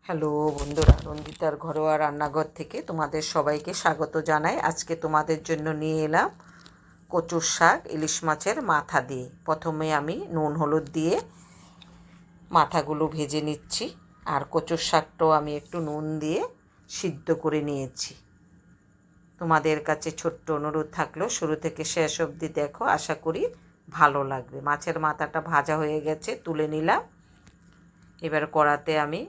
Hello বন্ধুরা, রঞ্জিতার ঘরোয়া রান্নাঘর থেকে তোমাদের সবাইকে স্বাগত জানাই। আজকে তোমাদের জন্য নিয়ে এলাম কচুর শাক ইলিশ মাছের মাথা দিয়ে। প্রথমে আমি নুন হলুদ দিয়ে মাথাগুলো ভেজে নিচ্ছি, আর কচুর শাকটাও আমি একটু নুন দিয়ে সিদ্ধ করে নিয়েছি। তোমাদের কাছে ছোট্ট অনুরোধ থাকলো, শুরু থেকে শেষ অবধি দেখো, আশা করি ভালো লাগবে। মাছের মাথাটা ভাজা হয়ে গেছে, তুলে নিলাম। এবার কড়াতে আমি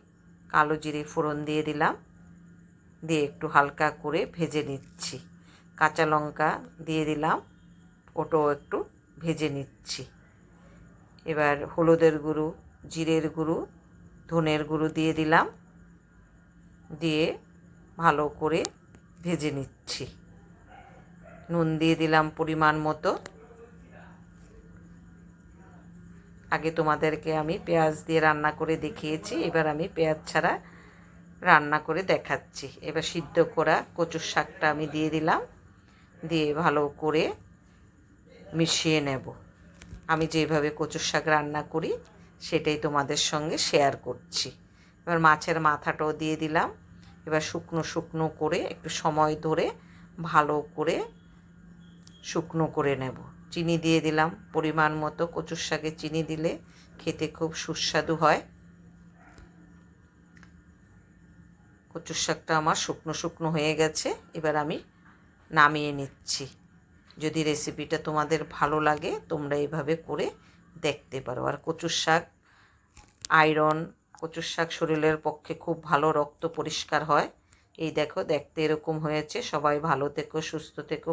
কালো জিরে ফোড়ন দিয়ে দিলাম, দিয়ে একটু হালকা করে ভেজে নিচ্ছি। কাঁচা লঙ্কা দিয়ে দিলাম, ওটাও একটু ভেজে নিচ্ছি। এবার হলুদের গুঁড়ো, জিরের গুঁড়ো, ধনের গুঁড়ো দিয়ে দিলাম, দিয়ে ভালো করে ভেজে নিচ্ছি। নুন দিয়ে দিলাম পরিমাণ মতো। আগে তোমাদেরকে আমি পেঁয়াজ দিয়ে রান্না করে দেখিয়েছি, এবার আমি পেঁয়াজ ছাড়া রান্না করে দেখাচ্ছি। এবার সিদ্ধ করা কচুর শাকটা আমি দিয়ে দিলাম, দিয়ে ভালো করে মিশিয়ে নেব। আমি যেভাবে কচুর শাক রান্না করি সেটাই তোমাদের সঙ্গে শেয়ার করছি। এবার মাছের মাথাটাও দিয়ে দিলাম। এবার শুকনো শুকনো করে একটু সময় ধরে ভালো করে শুকনো করে নেব। চিনি দিয়ে দিলাম পরিমাণ মতো। কচুর শাকে চিনি দিলে খেতে খুব সুস্বাদু হয়। কচুর শাকটা আমার শুকনো শুকনো হয়ে গেছে, এবার আমি নামিয়ে নিচ্ছি। যদি রেসিপিটা তোমাদের ভালো লাগে তোমরা এইভাবে করে দেখতে পারো। আর কচুর শাক আয়রন, কচুর শাক শরীরের পক্ষে খুব ভালো, রক্ত পরিষ্কার হয়। এই দেখো, দেখতে এরকম হয়েছে। সবাই ভালো থেকো, সুস্থ থেকো।